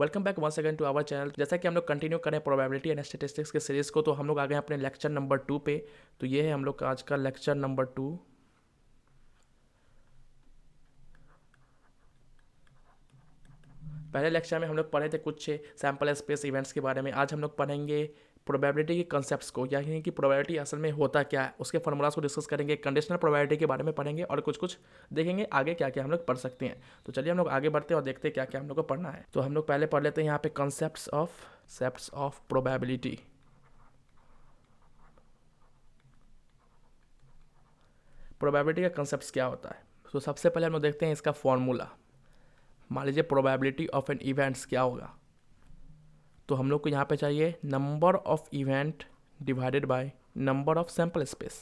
Welcome back once again to our channel. जैसा कि हम लोग कंटिन्यू करें प्रोबेबिलिटी एंड स्टैटिस्टिक्स के सीरीज को, तो हम लोग आ गए अपने लेक्चर नंबर 2 पे। तो ये है हम लोग का आज का लेक्चर नंबर 2। पहले लेक्चर में हम लोग पढ़े थे कुछ सैम्पल स्पेस इवेंट्स के बारे में। आज हम लोग पढ़ेंगे प्रोबेबिलिटी के कॉन्सेप्ट्स को, यानी कि प्रोबेबिलिटी असल में होता क्या है, उसके फॉर्मूलाज को डिस्कस करेंगे। कंडीशनल प्रोबेबिलिटी के बारे में पढ़ेंगे और कुछ कुछ देखेंगे आगे क्या क्या हम लोग पढ़ सकते हैं। तो चलिए हम लोग आगे बढ़ते हैं और देखते हैं क्या क्या हम लोग को पढ़ना है। तो हम लोग पहले पढ़ लेते हैं यहाँ पे कॉन्सेप्ट्स ऑफ प्रोबेबिलिटी। प्रोबेबिलिटी का कंसेप्ट क्या होता है, तो सबसे पहले हम लोग देखते हैं इसका फॉर्मूला। मान लीजिए प्रोबेबिलिटी ऑफ एन इवेंट्स क्या होगा, तो हम लोग को यहाँ पे चाहिए number of event divided by number of sample space.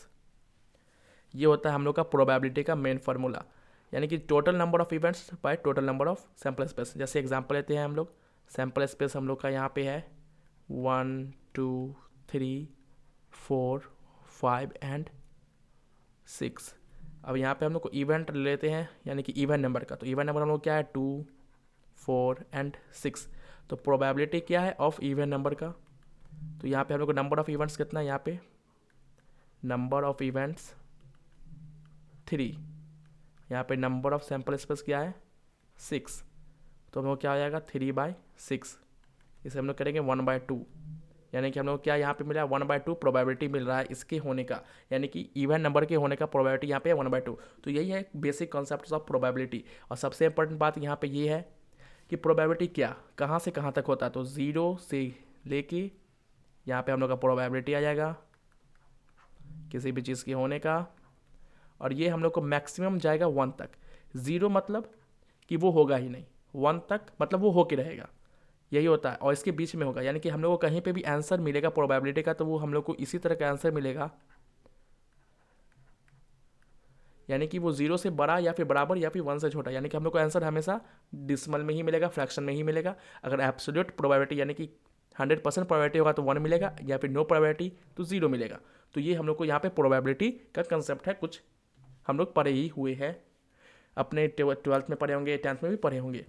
ये होता है हम लोग का प्रोबेबिलिटी का मेन फार्मूला, यानी कि total number of events by total number of sample space. जैसे एग्जांपल लेते हैं हम लोग, सैम्पल स्पेस हम लोग का यहाँ पे है 1 2 3 4 5 एंड 6। अब यहाँ पे हम लोग को इवेंट लेते हैं, यानी कि इवेंट नंबर का। तो इवेंट नंबर हम लोग क्या है 2 4 एंड 6। तो प्रोबेबिलिटी क्या है ऑफ इवेंट नंबर का, तो यहाँ पे हम लोग को नंबर ऑफ इवेंट्स कितना है, यहाँ पे नंबर ऑफ इवेंट्स 3। यहाँ पे नंबर ऑफ सैम्पल स्पेस क्या है 6। तो हम लोग क्या हो जाएगा 3/6। इसे हम लोग करेंगे 1/2, यानी कि हम लोग क्या यहाँ पे मिला 1/2 प्रोबेबिलिटी मिल रहा है इसके होने का, यानी कि इवन नंबर के होने का प्रोबेबिलिटी यहाँ पे 1/2। तो यही है बेसिक कॉन्सेप्ट ऑफ प्रोबेबिलिटी। और सबसे इंपॉर्टेंट बात यहाँ पे ये है कि प्रोबेबिलिटी क्या कहाँ से कहाँ तक होता है, तो 0 से लेके यहाँ पे हम लोग का प्रोबेबिलिटी आ जाएगा किसी भी चीज़ के होने का, और ये हम लोग को मैक्सिमम जाएगा 1 तक। 0 मतलब कि वो होगा ही नहीं, 1 तक मतलब वो होके रहेगा, यही होता है। और इसके बीच में होगा, यानी कि हम लोग को कहीं पे भी आंसर मिलेगा प्रोबेबिलिटी का, तो वो हम लोग को इसी तरह का आंसर मिलेगा, यानी कि वो 0 से बड़ा या फिर बराबर या फिर 1 से छोटा। यानी कि हम लोग को आंसर हमेशा डिसमल में ही मिलेगा, फ्रैक्शन में ही मिलेगा। अगर एब्सोल्यूट प्रोबेबिलिटी यानी कि 100% प्रोबेबिलिटी होगा तो 1 मिलेगा, या फिर नो प्रोबेबिलिटी तो 0 मिलेगा। तो ये हम लोग को यहाँ पे प्रोबेबिलिटी का कंसेप्ट है, कुछ हम लोग पढ़े ही हुए हैं, अपने 12th में पढ़े होंगे, 10th में भी पढ़े होंगे।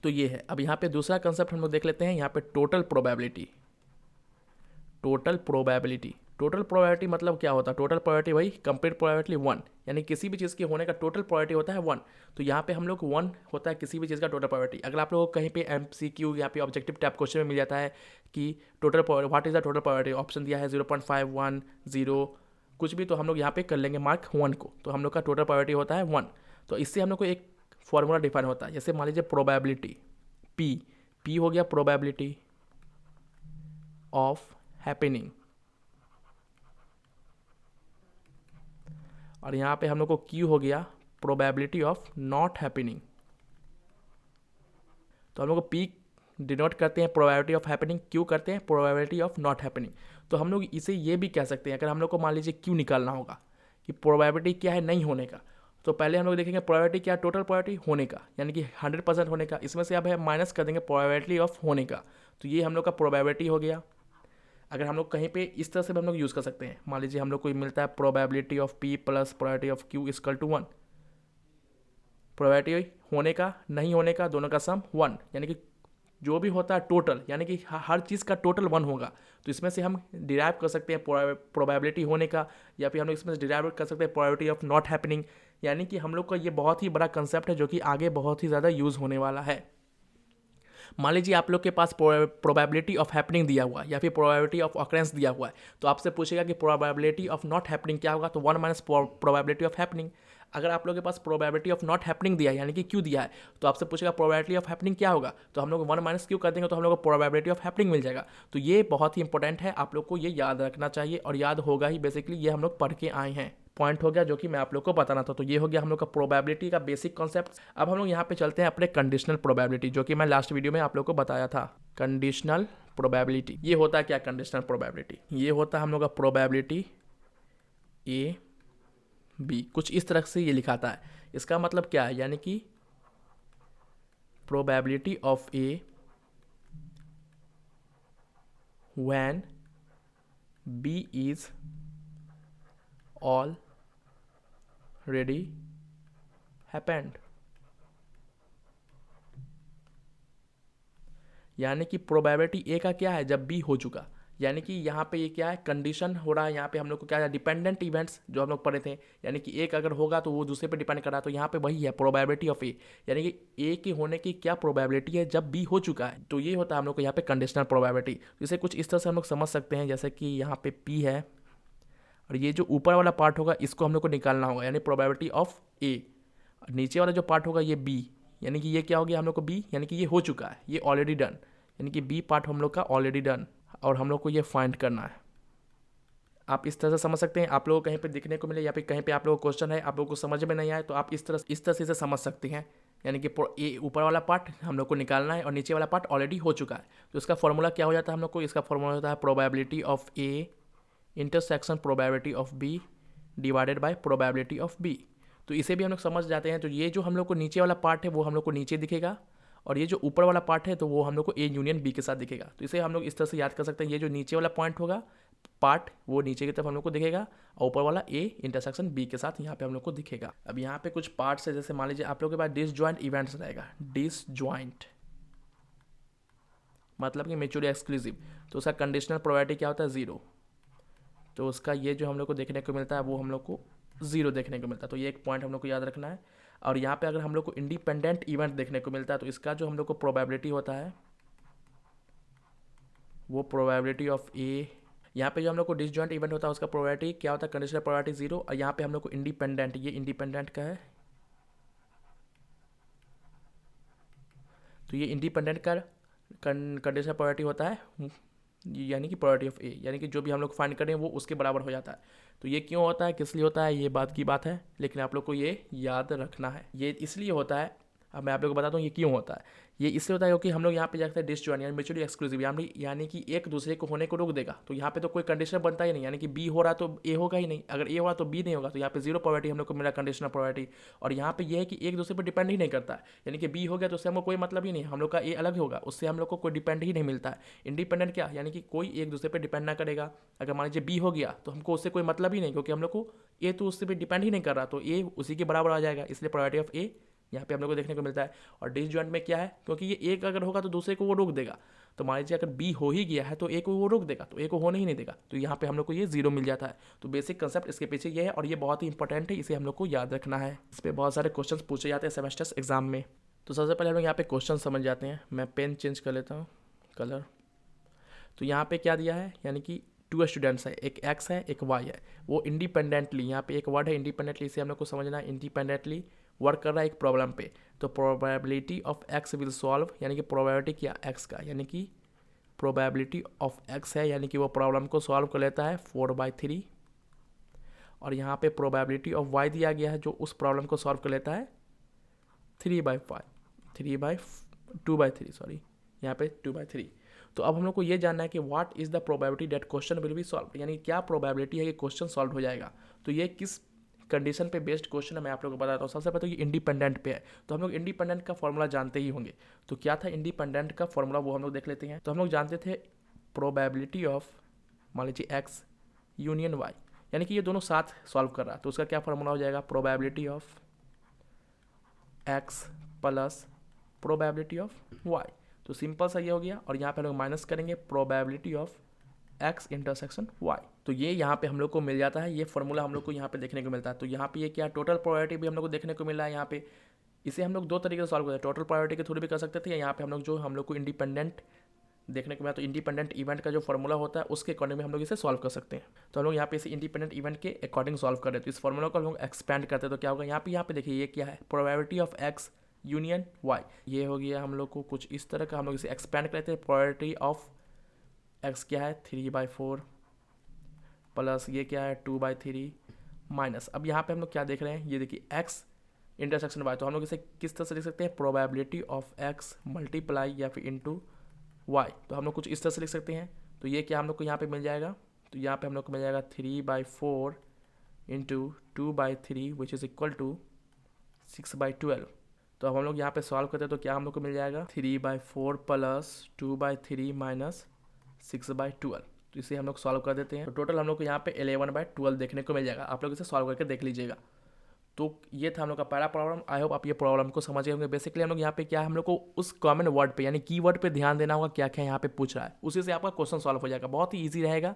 तो ये है। अब यहाँ पे दूसरा कंसेप्ट हम लोग देख लेते हैं, यहाँ पे टोटल प्रोबेबिलिटी। टोटल प्रोबेबिलिटी मतलब क्या होता है, टोटल प्रोबेबिलिटी वही कंप्लीट प्रोबेबिलिटी 1, यानी किसी भी चीज़ के होने का टोटल प्रोबेबिलिटी होता है 1। तो यहाँ पे हम लोग 1 होता है किसी भी चीज़ का टोटल प्रोबेबिलिटी। अगर आप लोगों को कहीं पे MCQ या फिर ऑब्जेक्टिव टाइप क्वेश्चन में मिल जाता है कि total what is the total probability, option दिया है 0.5 1 0 कुछ भी, तो हम लोग यहाँ पे कर लेंगे मार्क 1 को। तो हम लोग का टोटल प्रोबेबिलिटी होता है 1। तो इससे हम लोग को एक फॉर्मूला डिफाइन होता है। जैसे मान लीजिए प्रोबेबिलिटी पी हो गया प्रोबेबिलिटी ऑफ हैपनिंग, और यहाँ पे हम लोग को क्यू हो गया प्रोबेबिलिटी ऑफ नॉट हैपनिंग। तो हम लोग को पी डिनोट करते हैं प्रोबेबिलिटी ऑफ हैपनिंग, क्यू करते हैं प्रोबेबिलिटी ऑफ नॉट हैपनिंग। तो हम लोग इसे ये भी कह सकते हैं, अगर हम लोग को मान लीजिए क्यू निकालना होगा कि प्रोबेबिलिटी क्या है नहीं होने का, तो पहले हम लोग देखेंगे प्रोबेबिलिटी क्या है, टोटल प्रोबेबिलिटी होने का, यानी कि 100% होने का। इसमें से अब है माइनस कर देंगे प्रोबेबिलिटी ऑफ होने का, तो ये हम लोग का प्रोबेबिलिटी हो गया। अगर हम लोग कहीं पे इस तरह से भी हम लोग यूज़ कर सकते हैं, मान लीजिए हम लोग को मिलता है probability of P plus probability of Q equal to 1। Probability होने का नहीं होने का दोनों का सम 1, यानी कि जो भी होता है टोटल, यानी कि हर चीज़ का टोटल 1 होगा। तो इसमें से हम डिराइव कर सकते हैं प्रोबेबिलिटी होने का, या फिर हम लोग इसमें से डिराइव कर सकते हैं प्रोबेबिलिटी ऑफ नॉट हैपनिंग। यानी कि हम लोग का ये बहुत ही बड़ा कंसेप्ट है जो कि आगे बहुत ही ज़्यादा यूज़ होने वाला है। मान लीजिए आप लोग के पास प्रोबेबिलिटी ऑफ हैपनिंग दिया हुआ है या फिर प्रोबेबिलिटी ऑफ ऑकरेंस दिया हुआ है, तो आपसे पूछेगा कि प्रोबेबिलिटी ऑफ नॉट हैपनिंग क्या होगा, तो 1 माइनस प्रोबेबिलिटी ऑफ हैपनिंग। अगर आप लोग के पास प्रोबेबिलिटी ऑफ नॉट हैपनिंग दिया है यानी कि क्यू दिया है, तो आपसे पूछेगा प्रोबेबिलिटी ऑफ हैपनिंग क्या होगा, तो हम लोग 1 माइनस क्यू कर देंगे, तो हम लोग को प्रोबेबिलिटी ऑफ हैपनिंग मिल जाएगा। तो ये बहुत ही इंपॉर्टेंट है, आप लोग को ये याद रखना चाहिए, और याद होगा ही, बेसिकली ये हम लोग पढ़ के आए हैं। पॉइंट हो गया जो कि मैं आप लोग को बताना था। तो ये हो गया हम लोग का प्रोबेबिलिटी का बेसिक कॉन्सेप्ट। अब हम लोग यहाँ पे चलते हैं अपने कंडीशनल प्रोबेबिलिटी, जो कि मैं लास्ट वीडियो में आप लोग को बताया था। कंडीशनल प्रोबेबिलिटी ये होता है क्या, कंडीशनल प्रोबेबिलिटी ये होता है हम लोग का प्रोबेबिलिटी ए बी, कुछ इस तरह से ये लिखाता है। इसका मतलब क्या है, यानी कि probability of A when B is already happened. यानी कि प्रोबेबिलिटी ए का क्या है, जब बी हो चुका, यानी कि यहाँ पे ये क्या है, कंडीशन हो रहा है। यहाँ पे हम लोग को क्या है, डिपेंडेंट इवेंट्स जो हम लोग पढ़े थे, यानी कि एक अगर होगा तो वो दूसरे पे डिपेंड कर रहा है। तो यहाँ पे वही है प्रोबेबिलिटी ऑफ ए, यानी कि ए के होने की क्या प्रोबेबिलिटी है जब बी हो चुका है। तो ये होता है हम लोग को यहाँ पे कंडीशनल प्रोबेबिलिटी। तो इसे कुछ इस तरह से हम लोग समझ सकते हैं, जैसे कि यहाँ पे पी है और ये जो ऊपर वाला पार्ट होगा इसको हम लोग को निकालना होगा, यानी प्रोबेबिलिटी ऑफ ए। नीचे वाला जो पार्ट होगा ये बी, यानी कि ये क्या हो गया हम लोग को बी, यानी कि ये हो चुका है, ये ऑलरेडी डन, यानी कि बी पार्ट हम लोग का ऑलरेडी डन, और हम लोग को ये फाइंड करना है। आप इस तरह से समझ सकते हैं। आप लोगों को कहीं पे दिखने को मिले या फिर कहीं पे आप लोगों को क्वेश्चन है, आप लोगों को समझ में नहीं आए, तो आप इस तरह से इसे समझ सकते हैं, यानी कि ये ऊपर वाला पार्ट हम लोग को निकालना है और नीचे वाला पार्ट ऑलरेडी हो चुका है। तो इसका फॉर्मूला क्या हो जाता है हम लोग को, इसका फॉर्मूला होता है probability of A intersection probability of B divided by probability of B. तो इसे भी हम लोग समझ जाते हैं। तो ये जो हम लोग को नीचे वाला पार्ट है वो हम लोग को नीचे दिखेगा, और ये जो ऊपर वाला पार्ट है तो वो हम लोग को ए यूनियन बी के साथ दिखेगा। तो इसे हम लोग इस तरह से याद कर सकते हैं, ये जो नीचे वाला पॉइंट होगा पार्ट वो नीचे की तरफ हम लोग को दिखेगा, और ऊपर वाला ए इंटरसेक्शन बी के साथ यहाँ पे हम लोग को दिखेगा। अब यहाँ पे कुछ पार्ट्स है, जैसे मान लीजिए आप लोग के पास डिसजॉइंट इवेंट्स रहेगा, डिसजॉइंट मतलब कि म्यूचुअली एक्सक्लूसिव। तो उसका कंडीशनल प्रोबेबिलिटी क्या होता है, 0। तो उसका ये जो हम लोग को देखने को मिलता है वो हम लोग को 0 देखने को मिलता है। तो ये एक पॉइंट हम लोग को याद रखना है। और यहाँ पे अगर हम लोग को इंडिपेंडेंट इवेंट देखने को मिलता है तो इसका जो हम लोग को प्रोबेबिलिटी होता है वो प्रोबेबिलिटी ऑफ ए, यहाँ पे जो हम लोग को डिसजॉइंट इवेंट होता है उसका प्रोबेबिलिटी क्या होता है, कंडीशनल प्रोबेबिलिटी 0। और यहाँ पे हम लोग को इंडिपेंडेंट, ये इंडिपेंडेंट का है, तो ये इंडिपेंडेंट का कंडीशनल प्रोबेबिलिटी होता है, यानी कि प्रोबेबिलिटी ऑफ ए, यानी कि जो भी हम लोग फाइंड करें वो उसके बराबर हो जाता है। तो ये क्यों होता है, किस लिए होता है, ये बात की बात है, लेकिन आप लोग को ये याद रखना है। ये इसलिए होता है, अब मैं आप लोग को बताता हूँ ये क्यों होता है। ये इसलिए होता है क्योंकि हम लोग यहाँ पे जाते हैं डिसजॉइंट यानी म्यूचुअली एक्सक्लूसिव, यानी कि एक दूसरे को होने को रोक देगा। तो यहाँ पे तो कोई कंडीशन बनता ही नहीं, यानी कि बी हो रहा तो ए होगा ही नहीं, अगर ए हो रहा तो बी नहीं होगा। तो यहाँ पे 0 प्रोबेबिलिटी हम लोग को मिला कंडीशनल प्रोबेबिलिटी। और यहाँ पे ये है कि एक दूसरे पर डिपेंड ही नहीं करता है, यानी कि बी हो गया तो उससे हमको कोई मतलब ही नहीं, हम लोग का ए अलग होगा, उससे हम लोग को कोई डिपेंड ही नहीं मिलता है। इंडिपेंडेंट क्या, यानी कि कोई एक दूसरे पर डिपेंड ना करेगा। अगर मान लीजिए बी हो गया तो हमको उससे कोई मतलब ही नहीं, क्योंकि हम लोग को ए तो उससे भी डिपेंड ही नहीं कर रहा, तो ए उसी के बराबर आ जाएगा, इसलिए प्रोबेबिलिटी ऑफ ए यहाँ पे हम लोग को देखने को मिलता है। और डिसजॉइंट में क्या है, क्योंकि ये एक अगर होगा तो दूसरे को वो रोक देगा। तो मान लीजिए अगर बी हो ही गया है तो ए को वो रोक देगा, तो ए को होने ही नहीं देगा, तो यहाँ पे हम लोग को ये 0 मिल जाता है। तो बेसिक कंसेप्ट इसके पीछे ये है, और ये बहुत ही इंपॉर्टेंट है, इसे हम लोग को याद रखना है। इस पर बहुत सारे क्वेश्चन पूछे जाते हैं सेमेस्टर्स एग्जाम में। तो सबसे पहले हम लोग यहाँ पे क्वेश्चन समझ जाते हैं। मैं पेन चेंज कर लेता हूँ कलर। तो यहाँ पे क्या दिया है, यानी कि 2 स्टूडेंट्स है, एक एक्स है एक वाई है, वो इंडिपेंडेंटली, यहाँ पे एक वर्ड है इंडिपेंडेंटली, इसे हम लोग को समझना है, इंडिपेंडेंटली वर्क कर रहा है एक प्रॉब्लम पे। तो probability of x will solve, यानी कि प्रोबेबिलिटी क्या एक्स का, यानी कि प्रोबेबिलिटी ऑफ एक्स है, यानी कि वो प्रॉब्लम को सॉल्व कर लेता है 4/3। और यहाँ पे प्रोबेबिलिटी ऑफ वाई दिया गया है जो उस प्रॉब्लम को सॉल्व कर लेता है 2/3 सॉरी, यहाँ पे 2/3। तो अब हम लोग को ये जानना है कि what is the probability that question will be solve, यानी क्या प्रोबेबिलिटी है कि क्वेश्चन सॉल्व हो जाएगा। तो ये किस कंडीशन पे बेस्ड क्वेश्चन है मैं आप लोगों को बताता हूँ। सबसे पहले तो ये इंडिपेंडेंट पे है, तो हम लोग इंडिपेंडेंट का फॉर्मूला जानते ही होंगे। तो क्या था इंडिपेंडेंट का फॉर्मूला, वो हम लोग देख लेते हैं। तो हम लोग जानते थे प्रोबेबिलिटी ऑफ, मान लीजिए एक्स यूनियन वाई, यानी कि ये दोनों साथ सॉल्व कर रहा है, तो उसका क्या फॉर्मूला हो जाएगा, probability of X plus probability of Y. तो सिंपल सा ये हो गया, और यहाँ पे हम लोग माइनस करेंगे probability of X intersection Y. तो ये यहाँ पे हम लोग को मिल जाता है, ये फॉर्मूला हम लोग को यहाँ पे देखने को मिलता है। तो यहाँ पे ये क्या टोटल प्रोबेबिलिटी भी हम लोग को देखने को मिला है यहाँ पे। इसे हम लोग 2 तरीके से सॉल्व करते हैं, टोटल प्रोबेबिलिटी के थ्रू भी कर सकते थे, यहाँ पे हम लोग को इंडिपेंडेंट देखने को मिला। तो इंडिपेंडेंट इवेंट का जो फॉर्मूला होता है उसके अकॉर्डिंग में हम लोग इसे सॉल्व कर सकते हैं। तो हम लोग यहाँ पे इसे इंडिपेंडेंट इवेंट के अकॉर्डिंग सॉल्व कर रहे हैं। तो इस फॉर्मूला को हम लोग एक्सपैंड करते हैं, तो क्या होगा, यहाँ पे देखिए ये क्या है, probability of X union Y. ये हो गया हम लोग को कुछ इस तरह का, हम लोग इसे एक्सपैंड करते हैं। प्रोबेबिलिटी ऑफ एक्स क्या है 3/4 प्लस ये क्या है 2/3 माइनस, अब यहाँ पे हम लोग क्या देख रहे हैं, ये देखिए एक्स इंटरसेक्शन वाई। तो हम लोग इसे किस तरह से लिख सकते हैं, प्रोबेबिलिटी ऑफ एक्स मल्टीप्लाई या फिर इंटू वाई। तो हम लोग कुछ इस तरह से लिख सकते हैं। तो ये क्या हम लोग को यहाँ पे मिल जाएगा, तो यहाँ पे हम लोग को मिल जाएगा 3/4 into 2/3 which is equal to 6/12। तो अब हम लोग यहाँ पे सॉल्व करते हैं, तो क्या हम लोग को मिल जाएगा 3/4 प्लस 2/3 माइनस 6/12। तो इसे हम लोग सॉल्व कर देते हैं। तो टोटल हम लोग को यहाँ पे 11/12 देखने को मिल जाएगा। आप लोग इसे सॉल्व करके देख लीजिएगा। तो ये था हम लोग का पहला प्रॉब्लम। आई होप आप ये प्रॉब्लम को समझ गए होंगे। बेसिकली हम लोग यहाँ पे क्या है, हम लोग को उस कॉमन वर्ड पे यानी कीवर्ड पे ध्यान देना होगा, क्या क्या यहाँ पे पूछ रहा है, उसी से आपका क्वेश्चन सॉल्व हो जाएगा। बहुत ही ईजी रहेगा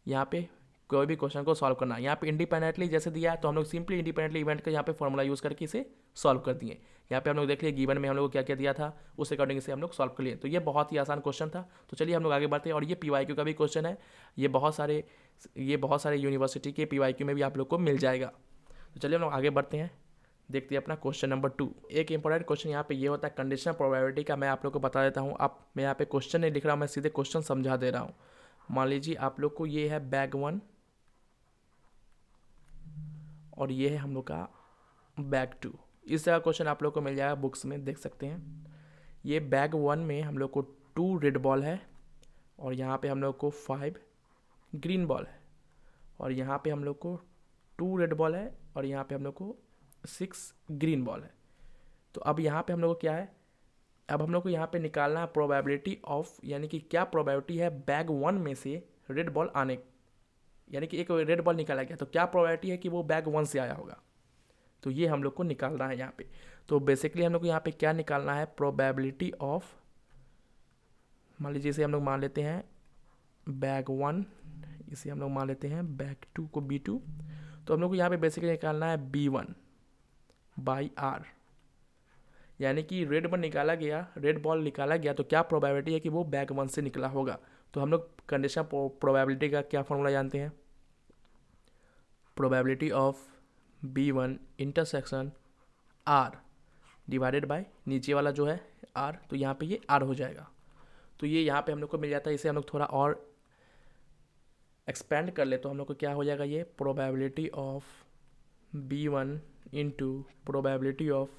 यहाँ पे कोई भी क्वेश्चन को सॉल्व करना। यहाँ पे इंडिपेंडेंटली जैसे दिया है तो हम लोग सिंपली इंडिपेंडेंटली इवेंट का यहाँ पे फॉर्मूला यूज़ करके इसे सॉल्व कर दिए। यहाँ पे हम लोग देख लिए गिवन में हम लोग को क्या क्या दिया था, उस अकॉर्डिंग इसे हम लोग सॉल्व कर लिए। तो ये बहुत ही आसान क्वेश्चन था। तो चलिए हम लोग आगे बढ़ते हैं। और ये PYQ का भी क्वेश्चन है, ये बहुत सारे यूनिवर्सिटी के PYQ में भी आप लोग को मिल जाएगा। तो चलिए हम लोग आगे बढ़ते हैं, देखते हैं अपना क्वेश्चन नंबर 2। एक इंपॉर्टेंट क्वेश्चन यहाँ पे ये होता है कंडीशनल प्रोबेबिलिटी का। मैं आप लोग को बता देता हूँ। मैं यहाँ पे क्वेश्चन नहीं लिख रहा हूँ, मैं सीधे क्वेश्चन समझा दे रहा हूँ। मान लीजिए आप लोग को ये है बैग 1 और ये है हम लोग का बैग 2। इस तरह क्वेश्चन आप लोग को मिल जाएगा बुक्स में, देख सकते हैं। ये बैग 1 में हम लोग को 2 रेड बॉल है और यहाँ पे हम लोग को 5 ग्रीन बॉल है, और यहाँ पे हम लोग को 2 रेड बॉल है और यहाँ पे हम लोग को 6 ग्रीन बॉल है। तो अब यहाँ पे हम लोग को क्या है, अब हम लोग को यहाँ पे निकालना है प्रोबेबिलिटी ऑफ, यानी कि क्या प्रोबेबिलिटी है बैग 1 में से रेड बॉल आने, यानी कि एक रेड बॉल निकाला गया तो क्या प्रोबेबिलिटी है कि वो बैग 1 से आया होगा। तो ये हम लोग को निकालना है यहाँ पे। तो बेसिकली हम लोग को यहाँ पे क्या निकालना है, प्रोबेबिलिटी ऑफ, मान लीजिए इसे हम लोग मान लेते हैं बैग 1, इसे हम लोग मान लेते हैं बैग 2 को B2। तो हम लोग को यहाँ पे बेसिकली निकालना है B1 बाई R, यानी कि रेड बॉल निकाला गया तो क्या प्रोबेबिलिटी है कि वो बैग 1 से निकला होगा। तो हम लोग कंडीशन प्रोबेबिलिटी का क्या फॉर्मूला जानते हैं, probability of B1 intersection R divided by नीचे वाला जो है R, तो यहाँ पे ये R हो जाएगा। तो ये यहाँ पे हम लोग को मिल जाता है। इसे हम लोग थोड़ा और एक्सपेंड कर ले तो हम लोग को क्या हो जाएगा, ये probability of B1 into probability of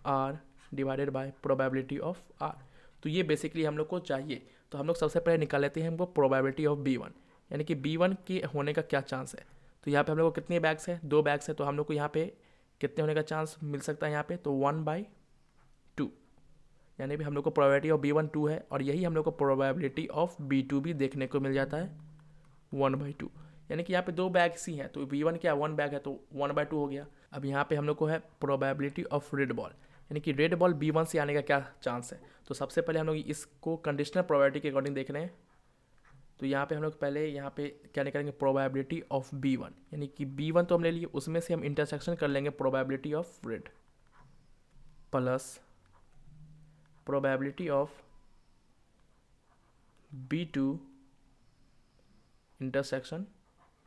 R divided by probability of R। तो ये बेसिकली हम लोग को चाहिए। तो हम लोग सबसे पहले निकाल लेते हैं हमको प्रोबेबिलिटी ऑफ B1, यानी कि B1 के होने का क्या चांस है। तो यहाँ पे हम लोग को कितने बैग्स है, 2 बैग्स है, तो हम लोग को यहाँ पे कितने होने का चांस मिल सकता है यहाँ पे, तो 1/2, यानी भी हम लोग को प्रोबेबिलिटी ऑफ B1 2 है, और यही हम लोग को प्रोबेबिलिटी ऑफ B2 भी देखने को मिल जाता है 1/2, यानी कि यहाँ पे 2 बैग्स ही हैं। तो B1 क्या 1 बैग है तो 1/2 हो गया। अब यहाँ पे हम लोग को है प्रोबेबिलिटी ऑफ रेड बॉल, यानी कि रेड बॉल B1 से आने का क्या चांस है। तो सबसे पहले हम लोग इसको कंडीशनल प्रोबेबिलिटी के अकॉर्डिंग देख रहे हैं। तो यहाँ पे हम लोग पहले यहाँ पे क्या निकालेंगे, प्रोबेबिलिटी ऑफ B1, यानी कि B1 तो हम ले लिए, उसमें से हम इंटरसेक्शन कर लेंगे probability of red plus probability of B2 intersection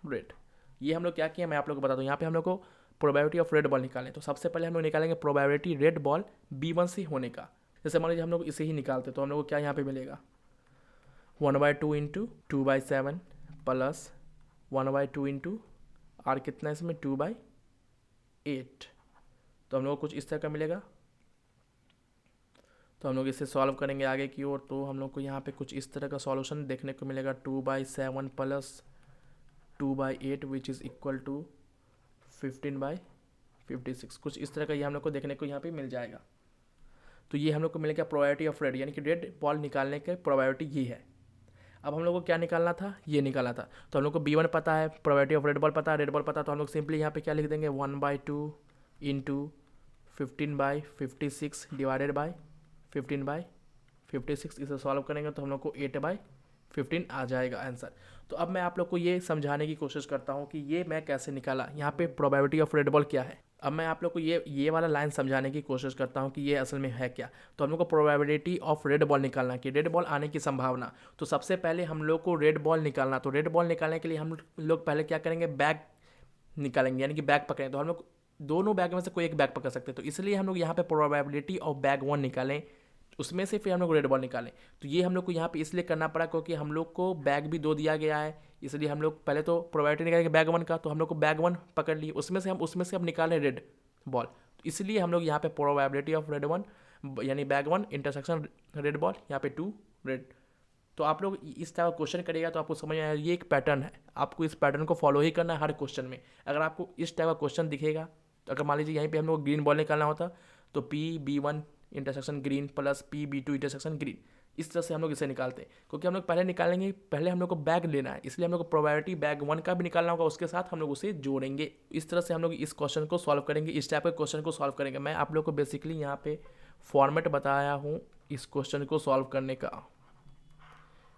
red. ये हम लोग क्या किया मैं आप लोग को बता दूँ। यहाँ पे हम लोग को प्रोबेबिलिटी ऑफ रेड बॉल निकालें, तो सबसे पहले हम लोग निकालेंगे प्रोबेबिलिटी रेड बॉल B1 से होने का। जैसे मान लीजिए हम लोग इसे ही निकालते तो हम लोग को क्या यहाँ पे मिलेगा, 1/2 इंटू 2/7 प्लस 1/2 इंटू R कितना है इसमें 2/8। तो हम लोग को कुछ इस तरह का मिलेगा। तो हम लोग इसे सॉल्व करेंगे आगे की ओर, तो हम लोग को यहाँ पे कुछ इस तरह का सॉल्यूशन देखने को मिलेगा, 2/7 plus 2/8 which is equal to 15/56। कुछ इस तरह का ये हम लोग को देखने को यहाँ पे मिल जाएगा। तो ये हम लोग को मिलेगा प्रोबेबिलिटी ऑफ रेड, यानी कि रेड बॉल निकालने की प्रोबेबिलिटी ये है। अब हम लोग को क्या निकालना था, ये निकाला था। तो हम लोग को B1 पता है, प्रोबेबिलिटी ऑफ रेड बॉल पता है, रेड बॉल पता है, तो हम लोग सिंपली यहाँ पे क्या लिख देंगे 1/2 इंटू 15/56 डिवाइडेड बाई 15/56। इसे सॉल्व करेंगे तो हम लोग को 8/15 आ जाएगा आंसर। तो अब मैं आप लोग को ये समझाने की कोशिश करता हूँ कि ये मैं कैसे निकाला, यहाँ पे प्रोबेबिलिटी ऑफ रेड बॉल क्या है। अब मैं आप लोग को ये वाला लाइन समझाने की कोशिश करता हूँ कि ये असल में है क्या। तो हम लोग को प्रोबेबिलिटी ऑफ रेड बॉल निकालना कि रेड बॉल आने की संभावना। तो सबसे पहले हम लोग को रेड बॉल निकालना, तो रेड बॉल निकालने के लिए हम लोग पहले क्या करेंगे, बैग निकालेंगे, यानी कि बैग पकड़ें। तो हम लोग दोनों बैग में से कोई एक बैग पकड़ सकते हैं, तो इसलिए हम लोग यहाँ पे प्रोबेबिलिटी ऑफ बैग 1 निकालें, उसमें से फिर हम लोग रेड बॉल निकालें। तो ये हम लोग को यहाँ पे इसलिए करना पड़ा क्योंकि हम लोग को बैग भी 2 दिया गया है, इसलिए हम लोग पहले तो प्रोबेबिलिटी निकालेंगे बैग 1 का। तो हम लोग को बैग 1 पकड़ लिए, उसमें से हम निकालें रेड बॉल। तो इसलिए हम लोग यहाँ पे प्रोबेबिलिटी ऑफ रेड 1 यानी बैग 1 इंटरसेक्शन रेड बॉल, यहाँ पे 2 रेड। तो आप लोग इस तरह का क्वेश्चन करिएगा तो आपको समझ आएगा ये एक पैटर्न है, आपको इस पैटर्न को फॉलो ही करना है हर क्वेश्चन में। अगर आपको इस टाइप का क्वेश्चन दिखेगा, तो अगर मान लीजिए यहीं पे हम लोग ग्रीन बॉल निकालना होता तो B1 intersection green plus B2 intersection green, इस तरह से हम लोग इसे निकालते हैं, क्योंकि हम लोग पहले निकालेंगे, पहले हम लोग को बैग लेना है, इसलिए हम लोग को प्रोबेबिलिटी बैग 1 का भी निकालना होगा, उसके साथ हम लोग उसे जोड़ेंगे। इस तरह से हम लोग इस क्वेश्चन को सॉल्व करेंगे, इस टाइप के क्वेश्चन को सॉल्व करेंगे। मैं आप लोग को बेसिकली यहाँ पे फॉर्मेट बताया हूँ इस क्वेश्चन को सॉल्व करने का,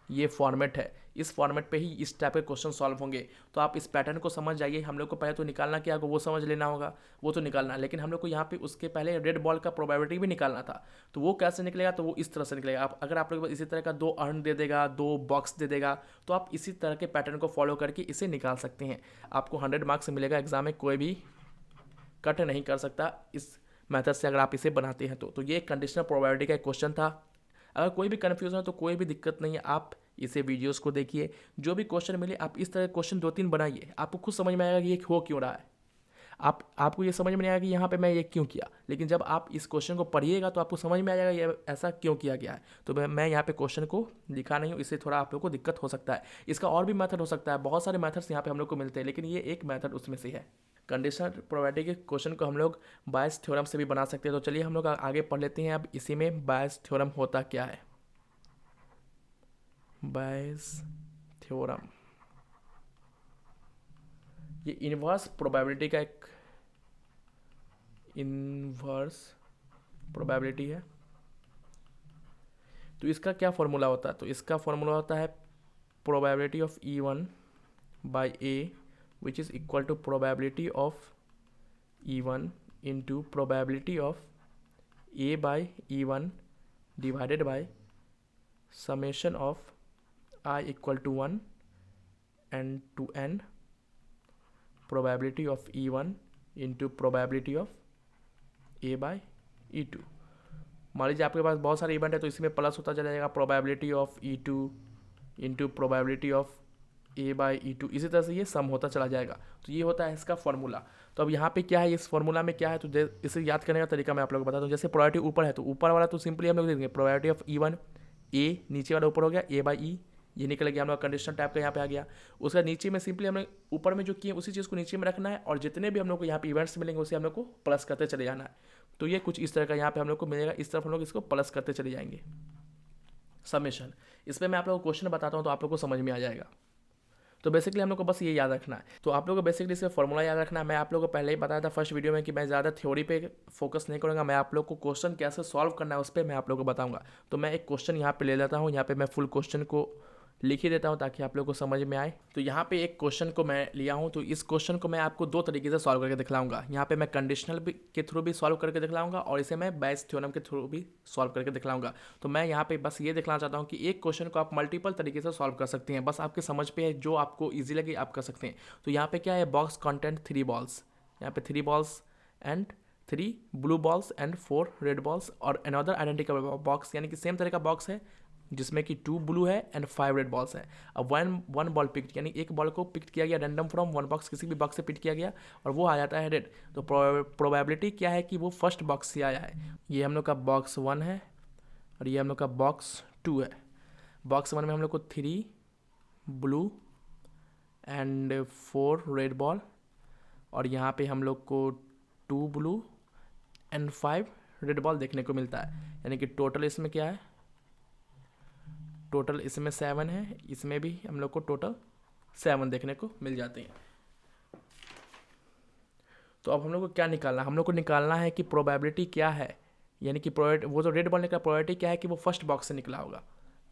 ये फॉर्मेट है, इस फॉर्मेट पे ही इस टाइप के क्वेश्चन सॉल्व होंगे। तो आप इस पैटर्न को समझ जाइए। हम लोग को पहले तो निकालना क्या होगा वो समझ लेना होगा, वो तो निकालना है, लेकिन हम लोग को यहाँ पे उसके पहले रेड बॉल का प्रोबेबिलिटी भी निकालना था। तो वो कैसे निकलेगा, तो वो इस तरह से निकलेगा। आप अगर आप लोग इसी तरह का 2 अर्न दे देगा, 2 बॉक्स दे देगा, तो आप इसी तरह के पैटर्न को फॉलो करके इसे निकाल सकते हैं। आपको 100 मार्क्स मिलेगा एग्जाम में, कोई भी कट नहीं कर सकता इस मेथड से अगर आप इसे बनाते हैं तो ये कंडीशनल प्रोबेबिलिटी का एक क्वेश्चन था। अगर कोई भी कन्फ्यूजन हो तो कोई भी दिक्कत नहीं है, आप इसे वीडियोस को देखिए, जो भी क्वेश्चन मिले आप इस तरह के क्वेश्चन 2-3 बनाइए, आपको खुद समझ में आएगा कि ये हो क्यों रहा है। आपको ये समझ में नहीं आएगा कि यहाँ पे मैं ये क्यों किया, लेकिन जब आप इस क्वेश्चन को पढ़िएगा तो आपको समझ में आ जाएगा ये ऐसा क्यों किया गया है। तो मैं यहाँ पे क्वेश्चन को लिखा नहीं हूँ, इससे थोड़ा आप लोग को दिक्कत हो सकता है। इसका और भी मेथड हो सकता है, बहुत सारे मेथड्स यहाँ पे हम लोग को मिलते हैं, लेकिन ये एक मेथड उसमें से है। कंडीशनल प्रोबेबिलिटी के क्वेश्चन को हम लोग बायस थ्योरम से भी बना सकते हैं। तो चलिए हम लोग आगे पढ़ लेते हैं। अब इसी में बायस थ्योरम होता क्या है। बायस थ्योरम ये इन्वर्स प्रोबेबिलिटी का एक इन्वर्स प्रोबेबिलिटी है। तो इसका क्या फॉर्मूला होता है, तो इसका फॉर्मूला होता है probability of E1 by A which is equal to probability of E1 into probability of A by E1 divided by summation of I equal to 1 and to n probability of E1 into probability of A by E2। मान लीजिए आपके पास बहुत सारे event है तो इसमें plus होता चला जाएगा probability of E2 into probability of A by E2, इसी तरह से ये सम होता चला जाएगा। तो ये होता है इसका फॉर्मूला। तो अब यहाँ पे क्या है, इस फॉर्मूला में क्या है, तो इसे याद करने का तरीका मैं आप लोगों को बताता हूँ। जैसे प्रोबेबिलिटी ऊपर है तो ऊपर वाला तो सिंपली हम लोग देंगे प्रोबेबिलिटी ऑफ E1 ए, नीचे वाला ऊपर हो गया ए बाई ई, ये निकल गया हम लोग कंडीशनल टाइप का यहाँ पे आ गया। उसका नीचे में सिंपली हमने ऊपर में जो किए उसी चीज़ को नीचे में रखना है, और जितने भी हम लोग को यहाँ पे इवेंट्स मिलेंगे उसे हम लोग को प्लस करते चले जाना है। तो ये कुछ इस तरह का यहाँ पे हम लोग को मिलेगा, इस तरफ हम लोग इसको प्लस करते चले जाएंगे समेशन। इस पर मैं आप लोग को क्वेश्चन बताता हूँ तो आप लोग को समझ में आ जाएगा। तो बेसिकली हम लोग को बस ये याद रखना है। तो आप लोग को बेसिकली इसका फॉर्मूला याद रखना है। मैं आप लोग को पहले ही बताया था फर्स्ट वीडियो में कि मैं ज़्यादा थ्योरी पे फोकस नहीं करूँगा, मैं आप लोग को क्वेश्चन कैसे सॉल्व करना है उस पर मैं आप लोग को बताऊँगा। तो मैं एक क्वेश्चन यहाँ पे ले लेता हूँ, यहाँ पे मैं फुल क्वेश्चन को लिख ही देता हूँ ताकि आप लोग को समझ में आए। तो यहाँ पे एक क्वेश्चन को मैं लिया हूँ, तो इस क्वेश्चन को मैं आपको 2 तरीके से सॉल्व करके दिखलाऊंगा। यहाँ पे मैं कंडीशनल के थ्रू भी सॉल्व करके दिखलाऊंगा और इसे मैं बायस थ्योरम के थ्रू भी सॉल्व करके दिखलाऊंगा। तो मैं यहाँ पे बस ये दिखलाना चाहता हूँ कि एक क्वेश्चन को आप मल्टीपल तरीके से सॉल्व कर सकते हैं, बस आपके समझ पे है, जो आपको ईजी लगे आप कर सकते हैं। तो यहाँ पे क्या है, बॉक्स कॉन्टेंट 3 बॉल्स, यहाँ पे 3 balls and 3 blue balls and 4 red balls और अनदर आइडेंटिकल बॉक्स, यानी कि सेम तरह का बॉक्स है जिसमें कि 2 ब्लू है एंड 5 रेड बॉल्स है। अब वन बॉल पिक, यानी एक बॉल को पिक किया गया रैंडम फ्रॉम वन बॉक्स, किसी भी बॉक्स से पिक किया गया और वो आ जाता है रेड। तो प्रोबेबिलिटी क्या है कि वो फर्स्ट बॉक्स से आया है। ये हम लोग का बॉक्स 1 है और ये हम लोग का बॉक्स 2 है। बॉक्स 1 में हम लोग को 3 ब्लू एंड 4 रेड बॉल और यहाँ पे हम लोग को 2 ब्लू एंड 5 रेड बॉल देखने को मिलता है। यानी कि टोटल इसमें क्या है, टोटल इसमें 7 है, इसमें भी हम लोग को टोटल 7 देखने को मिल जाते हैं। तो अब हम लोग को क्या निकालना है, हम लोग को निकालना है कि प्रोबेबिलिटी क्या है, यानी कि वो जो रेड बॉल निकला प्रोबेबिलिटी क्या है कि वो फर्स्ट बॉक्स से निकला होगा।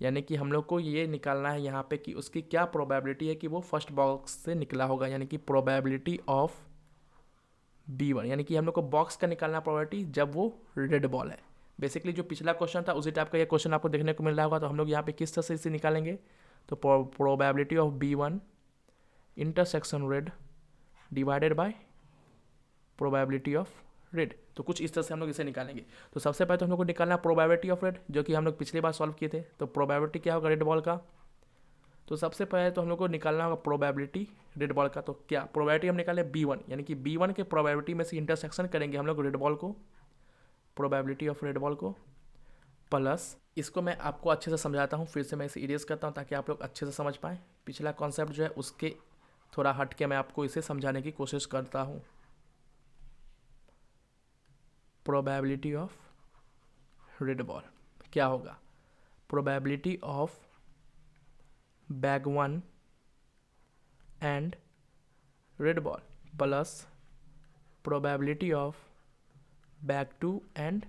यानी कि हम लोग को ये निकालना है यहाँ पे कि उसकी क्या प्रोबेबिलिटी है कि वो फर्स्ट बॉक्स से निकला होगा, यानी कि प्रोबेबिलिटी ऑफ B1, यानी कि हम लोग को बॉक्स का निकालना प्रोबेबिलिटी जब वो रेड बॉल है। बेसिकली जो पिछला क्वेश्चन था उसी टाइप का ये क्वेश्चन आपको देखने को मिल रहा होगा। तो हम लोग यहाँ पे किस तरह से इसे निकालेंगे, तो probability of B1 intersection red divided by probability of red. तो कुछ इस तरह से हम लोग इसे निकालेंगे। तो सबसे पहले तो हम लोग को निकालना प्रोबेबिलिटी ऑफ रेड, जो कि हम लोग पिछली बार सॉल्व किए थे। तो प्रोबेबिलिटी क्या होगा रेड बॉल का, तो सबसे पहले तो हम लोग को निकालना होगा प्रोबेबिलिटी रेड बॉल का। तो क्या प्रोबेबिलिटी हम निकाले B1, यानी कि B1 के प्रोबेबिलिटी में से इंटरसेक्शन करेंगे हम लोग रेड बॉल को, प्रोबेबिलिटी ऑफ रेड बॉल को, प्लस इसको मैं आपको अच्छे से समझाता हूँ, फिर से मैं इसे इरेज करता हूँ ताकि आप लोग अच्छे से समझ पाएँ। पिछला कॉन्सेप्ट जो है उसके थोड़ा हट के मैं आपको इसे समझाने की कोशिश करता हूँ। प्रोबेबिलिटी ऑफ रेड बॉल क्या होगा, probability of bag 1 and red ball plus probability of bag 2 and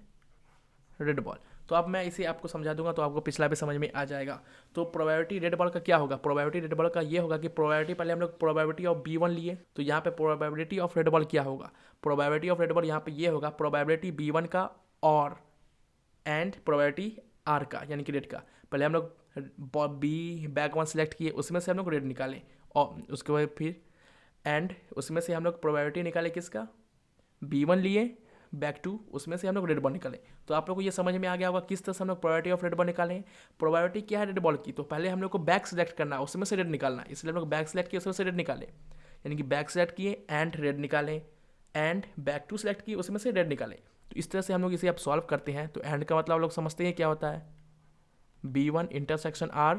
red ball. तो अब मैं इसे आपको समझा दूंगा तो आपको पिछला भी समझ में आ जाएगा। तो प्रोबेबिलिटी रेड बॉल का क्या होगा, प्रोबेबिलिटी रेड बॉल का ये होगा कि प्रोबेबिलिटी पहले हम लोग प्रोबेबिलिटी ऑफ B1 लिए, तो यहाँ पे प्रोबेबिलिटी ऑफ रेड बॉल क्या होगा, प्रोबेबिलिटी ऑफ रेड बॉल यहाँ पे ये होगा प्रोबेबिलिटी B1 का और एंड प्रोबेबिलिटी R का यानी कि रेड का। पहले हम लोग बैग 1 सेलेक्ट किए, उसमें से हम लोग रेड निकालें और उसके बाद फिर एंड उसमें से हम लोग प्रोबेबिलिटी निकाले किसका, B1 लिए बैक 2, उसमें से हम लोग रेड बॉल निकालें। तो आप लोग को ये समझ में आ गया होगा किस तरह से हम लोग प्रोबेबिलिटी ऑफ रेड बॉल निकालें। प्रोबेबिलिटी क्या है रेड बॉल की, तो पहले हम लोग को बैक सेलेक्ट करना है, उसमें से रेड निकालना है, इसलिए हम लोग बैक सेलेक्ट किए उसमें से रेड निकालें, यानी कि बैक सेलेक्ट किए एंड रेड निकालें एंड बैक 2 सेलेक्ट किए उसमें से रेड निकालें। तो इस तरह से हम लोग इसे अब सॉल्व करते हैं। तो एंड का मतलब आप लोग समझते हैं क्या होता है, B1 intersection R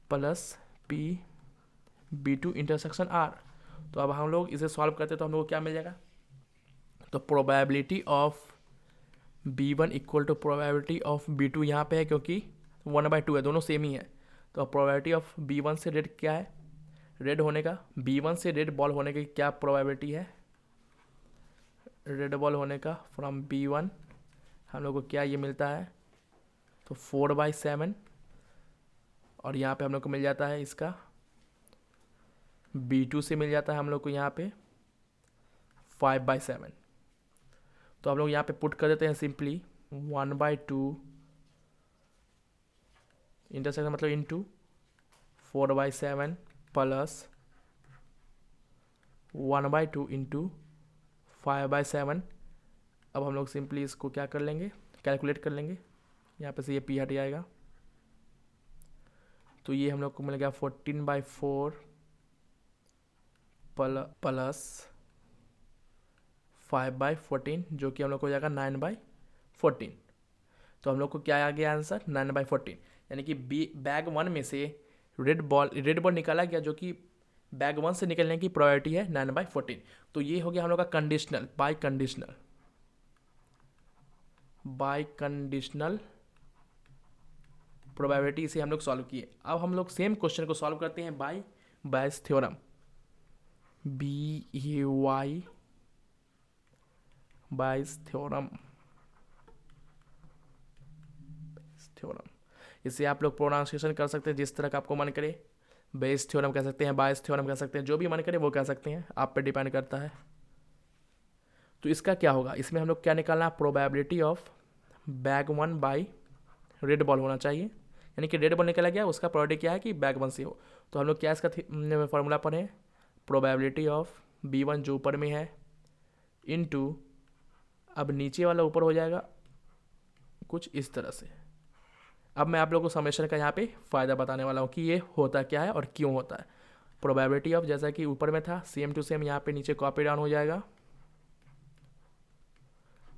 plus B2 intersection R। तो अब हम लोग इसे सॉल्व करते हैं तो हम लोग को क्या मिल जाएगा, तो probability of B1 equal to probability of B2 यहाँ पे है क्योंकि 1/2 है, दोनों सेम ही है। तो प्रोबेबिलिटी ऑफ B1 से रेड क्या है, रेड होने का, B1 से रेड बॉल होने की क्या प्रोबेबिलिटी है, रेड बॉल होने का फ्रॉम B1 हम लोग को क्या ये मिलता है, तो 4/7 और यहाँ पे हम लोग को मिल जाता है इसका B2 से मिल जाता है हम लोग को यहाँ पे 5/7। तो हम लोग यहाँ पे पुट कर देते हैं सिंपली 1/2 इंटरसेक्शन मतलब इनटू 4/7 प्लस 1/2 इंटू 5/7। अब हम लोग सिंपली इसको क्या कर लेंगे, कैलकुलेट कर लेंगे, यहाँ पे से ये P हट जाएगा, तो ये हम लोग को मिल गया 14/4 प्लस 5/14 जो कि हम लोग को हो जाएगा 9/14। तो हम लोग को क्या आ गया आंसर 9/14, यानी कि बैग 1 में से रेड बॉल निकाला गया जो कि बैग 1 से निकलने की प्रोबेबिलिटी है 9/14। तो ये हो गया हम लोग का कंडीशनल बाय कंडीशनल प्रोबेबिलिटी, इसे हम लोग सॉल्व किए। अब हम लोग सेम क्वेश्चन को सॉल्व करते हैं बाय बायस थ्योरम, BAY बायस थ्योरम। इसे आप लोग प्रोनाउंसिएशन कर सकते हैं जिस तरह का आपको मन करे, बेस थ्योरम कह सकते हैं, बायस थ्योरम कह सकते हैं, जो भी मन करे वो कह सकते हैं, आप पे डिपेंड करता है। तो इसका क्या होगा, इसमें हम लोग क्या निकालना है, probability of bag 1 by red ball होना चाहिए, यानी कि रेड बॉल निकला गया उसका प्रोबेबिलिटी क्या है कि बैग 1 से हो। तो हम लोग क्या इसका फॉर्मूला पढ़ें, प्रोबेबिलिटी ऑफ B1 जो ऊपर में है इनटू, अब नीचे वाला ऊपर हो जाएगा कुछ इस तरह से। अब मैं आप लोगों को समेशन का यहाँ पे फ़ायदा बताने वाला हूँ कि ये होता क्या है और क्यों होता है। प्रोबेबिलिटी ऑफ जैसा कि ऊपर में था सेम टू सेम यहाँ पे नीचे कॉपी डाउन हो जाएगा।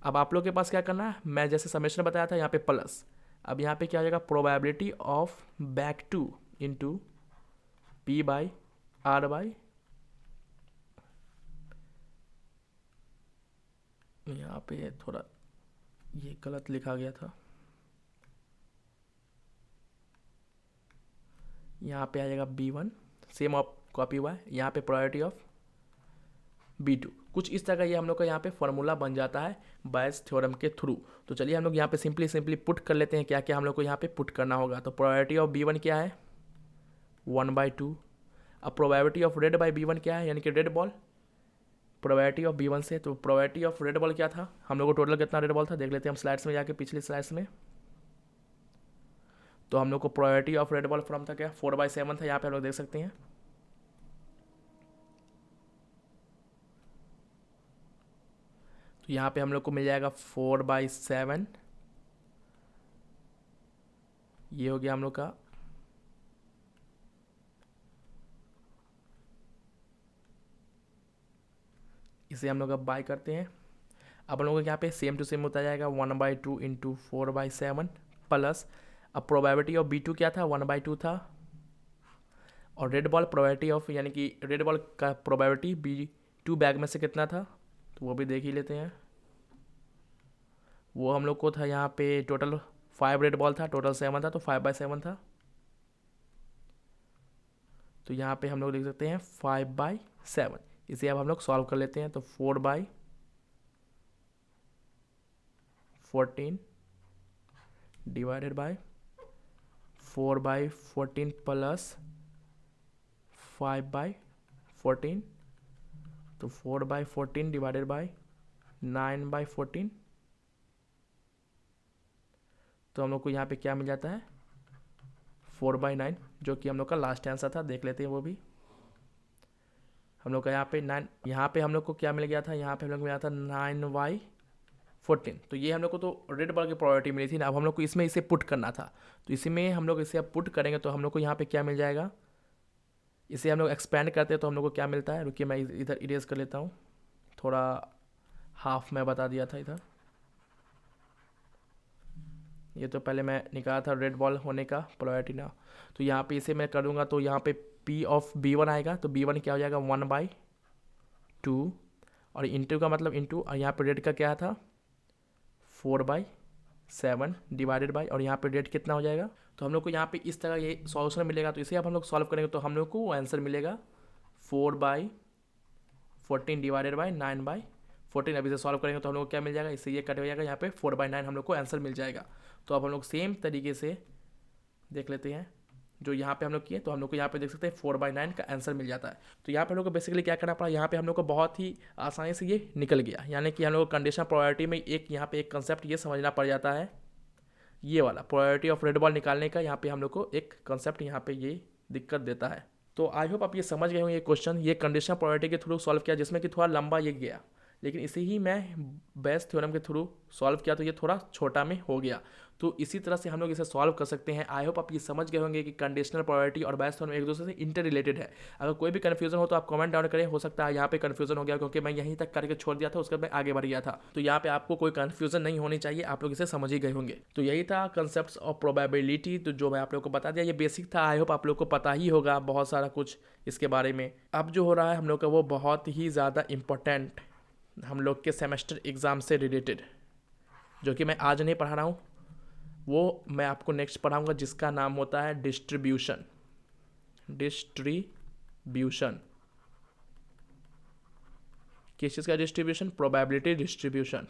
अब आप लोग के पास क्या करना है, मैं जैसे समेशन बताया था यहाँ पे प्लस, अब यहाँ पे क्या हो जाएगा probability of back 2 into P/R/, यहाँ पे थोड़ा ये गलत लिखा गया था, यहाँ पे आ जाएगा B1 सेम ऑफ कॉपी हुआ है, यहाँ पे प्रोबेबिलिटी ऑफ B2, कुछ इस तरह का ये हम लोग का यहाँ पे फॉर्मूला बन जाता है बायस थ्योरम के थ्रू। तो चलिए हम लोग यहाँ पे सिंपली पुट कर लेते हैं क्या क्या हम लोग को यहाँ पे पुट करना होगा। तो प्रोबेबिलिटी ऑफ B1 क्या है 1/2। अब probability of red bye B1 क्या है, यानी कि red ball probability of B1 से। तो प्रोबेबिलिटी ऑफ रेड बॉल क्या था, हम लोग को टोटल कितना रेड बॉल था देख लेते हैं हम स्लाइड्स में जाके, पिछली स्लाइड्स में। तो हम लोग को probability of red ball from था क्या 4/7 था, यहाँ पे हम लोग देख सकते हैं। तो यहाँ पे हम लोग को मिल जाएगा 4/7, ये हो गया हम लोग का। इसे हम लोग अब बाय करते हैं। अब हम लोगों को यहाँ पे सेम टू सेम होता जाएगा 1/2 इंटू 4/7 प्लस, अब प्रोबेबिलिटी ऑफ B2 क्या था 1/2 था, और रेड बॉल प्रोबेबिलिटी ऑफ, यानी कि रेड बॉल का प्रोबेबिलिटी B2 बैग में से कितना था, तो वो भी देख ही लेते हैं। वो हम लोग को था यहाँ पे टोटल 5 रेड बॉल था, टोटल 7 था, तो 5/7 था। तो यहाँ पे हम लोग लिख सकते हैं 5/7। इसे अब हम लोग सॉल्व कर लेते हैं। तो 4/14 डिवाइडेड बाय 4/14 प्लस 5/14, तो 4/14 डिवाइडेड बाय 9/14। तो हम लोग को यहाँ पे क्या मिल जाता है 4/9, जो कि हम लोग का लास्ट आंसर था। देख लेते हैं वो भी। हम लोग का यहाँ पे 9, यहाँ पे हम लोग को क्या मिल गया था, यहाँ पे हम लोग को मिला था 9/14। तो ये हम लोग को तो रेड बॉल की प्रोबेबिलिटी मिली थी ना। अब हम लोग को इसमें इसे पुट करना था, तो इसी में हम लोग इसे अब पुट करेंगे तो हम लोग को यहाँ पे क्या मिल जाएगा। इसे हम लोग एक्सपेंड करते हैं तो हम लोग को क्या मिलता है, रुकिए मैं इधर इरेज कर लेता हूँ, थोड़ा हाफ में बता दिया था इधर। ये तो पहले मैं निकाला था रेड बॉल होने का प्रोबेबिलिटी ना। तो यहाँ पे इसे मैं करूँगा तो यहाँ पे P ऑफ B1 आएगा, तो B1 क्या हो जाएगा 1/2, और इंटू का मतलब इंटू, और यहाँ पे रेड का क्या था 4/7 डिवाइडेड बाय, और यहाँ पे रेड कितना हो जाएगा। तो हम लोग को यहाँ पे इस तरह ये सॉल्यूशन मिलेगा। तो इसे अब हम लोग सॉल्व करेंगे तो हम लोग को आंसर मिलेगा 4/14 डिवाइडेड बाय 9/14। अब इसे सॉल्व करेंगे तो हम लोग को क्या मिल जाएगा, इससे ये कट हो जाएगा, यहाँ पे 4/9 हम लोग को आंसर मिल जाएगा। तो अब हम लोग सेम तरीके से देख लेते हैं जो यहाँ पे हम लोग किए। तो हम लोग को यहाँ पे देख सकते हैं 4/9 का आंसर मिल जाता है। तो यहाँ पे हम लोग को बेसिकली क्या करना पड़ा, यहाँ पे हम लोग को बहुत ही आसानी से ये निकल गया। यानी कि हम लोग को कंडीशनल प्रोबेबिलिटी में एक यहाँ पे एक कंसेप्ट ये समझना पड़ जाता है, ये वाला प्रोबेबिलिटी ऑफ रेड बॉल निकालने का यहाँ पे हम लोग को एक कंसेप्ट यहाँ पे ये दिक्कत देता है। तो आई होप आप ये समझ गए होंगे। ये क्वेश्चन ये कंडीशनल प्रोबेबिलिटी के थ्रू सॉल्व किया, जिसमें कि थोड़ा लंबा ये गया, लेकिन इसे ही मैं बेस थ्योरम के थ्रू सॉल्व किया तो ये थोड़ा छोटा में हो गया। तो इसी तरह से हम लोग इसे सॉल्व कर सकते हैं। आई होप आप ये समझ गए होंगे कि कंडीशनल प्रोबेबिलिटी और बेस थ्योरम एक दूसरे से इंटर रिलेटेड है। अगर कोई भी कन्फ्यूजन हो तो आप कमेंट डाउन करें। हो सकता है यहाँ पे कन्फ्यूजन हो गया क्योंकि मैं यहीं तक करके छोड़ दिया था, उसके बाद मैं आगे बढ़ गया था। तो यहाँ पे आपको कोई कन्फ्यूजन नहीं होनी चाहिए, आप लोग इसे समझ ही गए होंगे। तो यही था कंसेप्ट ऑफ प्रोबेबिलिटी, तो जो मैं आप लोग को बता दिया, ये बेसिक था। आई होप आप लोग को पता ही होगा बहुत सारा कुछ इसके बारे में। अब जो हो रहा है हम लोग का वो बहुत ही ज़्यादा इम्पोर्टेंट हम लोग के सेमेस्टर एग्ज़ाम से रिलेटेड, जो कि मैं आज नहीं पढ़ा रहा हूँ, वो मैं आपको नेक्स्ट पढ़ाऊँगा, जिसका नाम होता है डिस्ट्रीब्यूशन। किस चीज़ का डिस्ट्रीब्यूशन, प्रोबेबिलिटी डिस्ट्रीब्यूशन,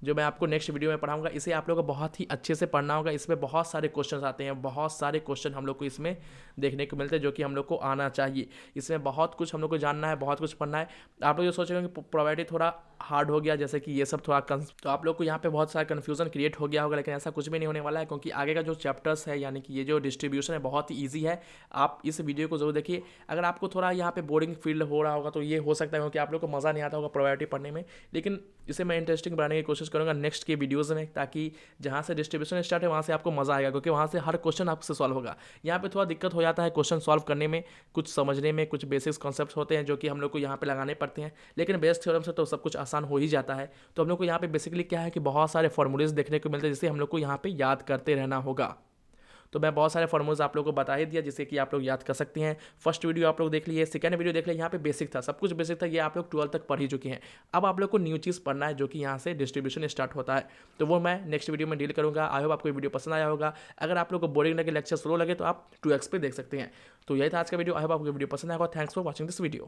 जो मैं आपको नेक्स्ट वीडियो में पढ़ाऊंगा। इसे आप लोगों को बहुत ही अच्छे से पढ़ना होगा। इसमें बहुत सारे क्वेश्चन आते हैं, बहुत सारे क्वेश्चन हम लोग को इसमें देखने को मिलते हैं, जो कि हम लोग को आना चाहिए। इसमें बहुत कुछ हम लोग को जानना है, बहुत कुछ पढ़ना है। आप लोग जो सोच रहे हो कि प्रोबेबिलिटी थोड़ा हार्ड हो गया, जैसे कि ये सब थोड़ा तो आप लोग को यहाँ पे बहुत सारा कन्फ्यूजन क्रिएट हो गया होगा, लेकिन ऐसा कुछ भी नहीं होने वाला है, क्योंकि आगे का जो चैप्टर्स है यानी कि ये जो डिस्ट्रीब्यूशन है बहुत ही ईजी है। आप इस वीडियो को जरूर देखिए। अगर आपको थोड़ा यहाँ पे बोरिंग फील हो रहा होगा तो ये हो सकता है, क्योंकि आप लोग को मज़ा नहीं आता होगा प्रोबेबिलिटी पढ़ने में, लेकिन इसे मैं इंटरेस्टिंग बनाने की कोशिश करूँगा नेक्स्ट के वीडियोज़ में, ताकि जहाँ से डिस्ट्रीब्यूशन स्टार्ट है वहाँ से आपको मज़ा आएगा, क्योंकि वहाँ से हर क्वेश्चन आपसे सॉल्व होगा। यहाँ पे थोड़ा दिक्कत हो जाता है क्वेश्चन सॉल्व करने में, कुछ समझने में, कुछ बेसिक्स कॉन्सेप्ट्स होते हैं जो कि हम लोग को यहाँ पे लगाने पड़ते हैं, लेकिन बेस थ्योरम से तो सब कुछ आसान हो ही जाता है। तो हम लोग को यहाँ पे बेसिकली क्या है कि बहुत सारे फॉर्मूलेज देखने को मिलते हैं, जिसे हम लोग को यहाँ पे याद करते रहना होगा। तो मैं बहुत सारे फॉर्मूल्स आप लोगों को बता ही दिया, जिसे कि आप लोग याद कर सकते हैं। फर्स्ट वीडियो आप लोग देख लिए, सेकंड वीडियो देख लिए, यहाँ पे बेसिक था, सब कुछ बेसिक था, ये आप लोग 12 तक पढ़ ही चुके हैं। अब आप लोग को न्यू चीज़ पढ़ना है, जो कि यहाँ से डिस्ट्रीब्यूशन स्टार्ट होता है, तो वो मैं नेक्स्ट वीडियो में डील करूँगा। आई होप आपको वीडियो पसंद आया होगा। अगर आप लोग को बोरिंग लगे, लेक्चर स्लो लगे, तो आप 2x पे देख सकते हैं। तो यही था आज का वीडियो। आई होप आपको वीडियो पसंद आएगा। Thanks for watching this video.